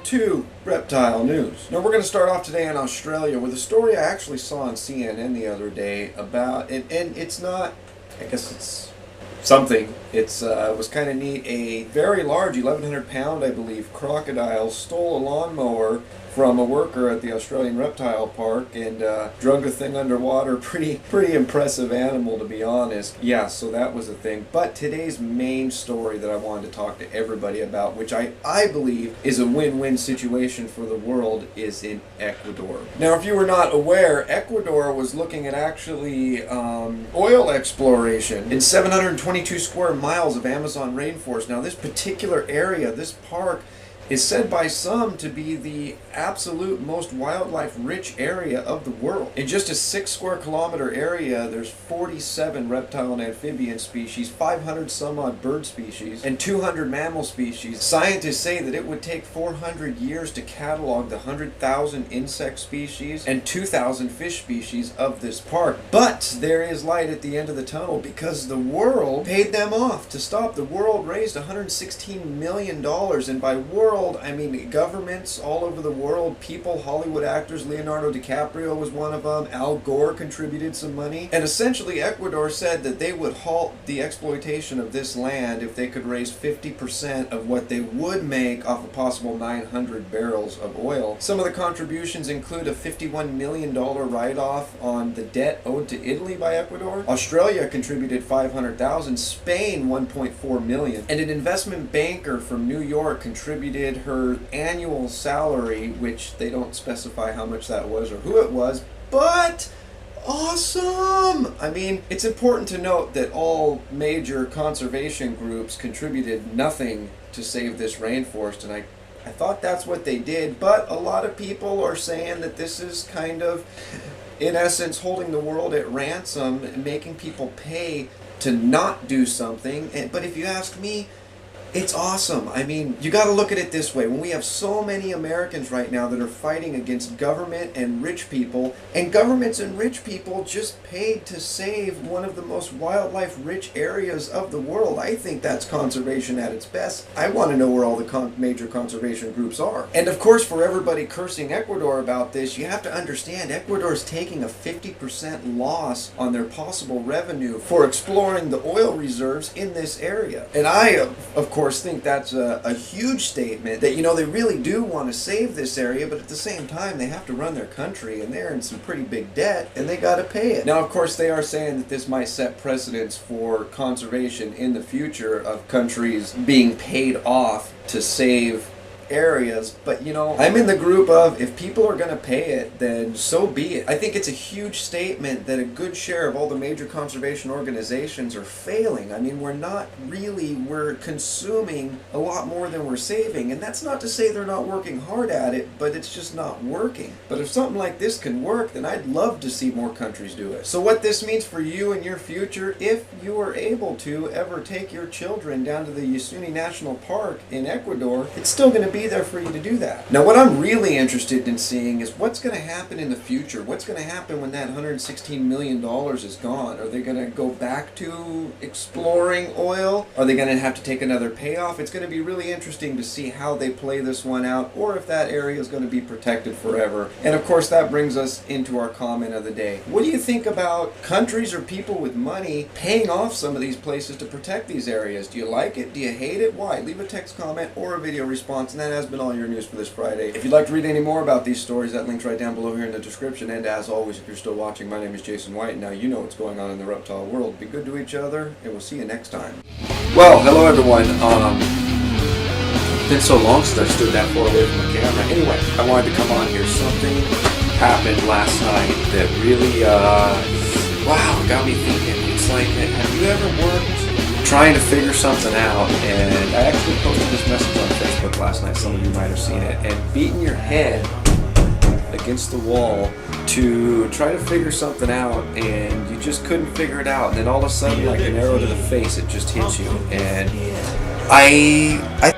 to Reptile News. Now we're going to start off today in Australia with a story I actually saw on CNN the other day about, and it's not, I guess it's something. It was kind of neat. A very large, 1,100 pound, I believe, crocodile stole a lawnmower from a worker at the Australian Reptile Park and drug the thing underwater. Pretty impressive animal, to be honest. Yeah, so that was a thing. But today's main story that I wanted to talk to everybody about, which I believe is a win-win situation for the world, is in Ecuador. Now, if you were not aware, Ecuador was looking at actually oil exploration in 722 square miles of Amazon rainforest. Now, this particular area, this park, is said by some to be the absolute most wildlife-rich area of the world. In just a 6 square kilometer area, there's 47 reptile and amphibian species, 500 some odd bird species, and 200 mammal species. Scientists say that it would take 400 years to catalog the 100,000 insect species and 2,000 fish species of this park. But there is light at the end of the tunnel because the world paid them off to stop. The world raised $116 million, and by world, I mean governments all over the world, people, Hollywood actors. Leonardo DiCaprio was one of them. Al Gore contributed some money. And essentially Ecuador said that they would halt the exploitation of this land if they could raise 50% of what they would make off a possible 900 barrels of oil. Some of the contributions include a $51 million write-off on the debt owed to Italy by Ecuador. Australia contributed $500,000, Spain $1.4 million, and an investment banker from New York contributed her annual salary, which they don't specify how much that was or who it was, but awesome! I mean, it's important to note that all major conservation groups contributed nothing to save this rainforest, and I thought that's what they did, but a lot of people are saying that this is kind of, in essence, holding the world at ransom and making people pay to not do something. But if you ask me, it's awesome. I mean, you got to look at it this way. When we have so many Americans right now that are fighting against government and rich people, and governments and rich people just paid to save one of the most wildlife-rich areas of the world, I think that's conservation at its best. I want to know where all the major conservation groups are. And of course, for everybody cursing Ecuador about this, you have to understand Ecuador is taking a 50% loss on their possible revenue for exploring the oil reserves in this area. And I, of course, think that's a huge statement that, you know, they really do want to save this area, but at the same time they have to run their country and they're in some pretty big debt and they got to pay it. Now, of course, they are saying that this might set precedents for conservation in the future of countries being paid off to save areas, but you know, I'm in the group of, if people are going to pay it, then so be it. I think it's a huge statement that a good share of all the major conservation organizations are failing. I mean, we're consuming a lot more than we're saving, and that's not to say they're not working hard at it, but it's just not working. But if something like this can work, then I'd love to see more countries do it. So what this means for you and your future, if you are able to ever take your children down to the Yasuni National Park in Ecuador, it's still going to be there for you to do that. Now, what I'm really interested in seeing is what's going to happen in the future. What's going to happen when that $116 million is gone? Are they going to go back to exploring oil? Are they going to have to take another payoff? It's going to be really interesting to see how they play this one out, or if that area is going to be protected forever. And of course, that brings us into our comment of the day. What do you think about countries or people with money paying off some of these places to protect these areas? Do you like it? Do you hate it? Why? Leave a text comment or a video response, and that has been all your news for this Friday. If you'd like to read any more about these stories, that link's right down below here in the description. And as always, if you're still watching, my name is Jason White. Now you know what's going on in the reptile world. Be good to each other, and we'll see you next time. Well, hello everyone. It's been so long since I stood that far away from the camera. Anyway, I wanted to come on here. Something happened last night that really, wow, got me thinking. It's like, have you ever worked trying to figure something out? And I actually posted this message on Facebook last night, some of you might have seen it, and beating your head against the wall to try to figure something out, and you just couldn't figure it out, and then all of a sudden, like an arrow to the face, it just hits you. And I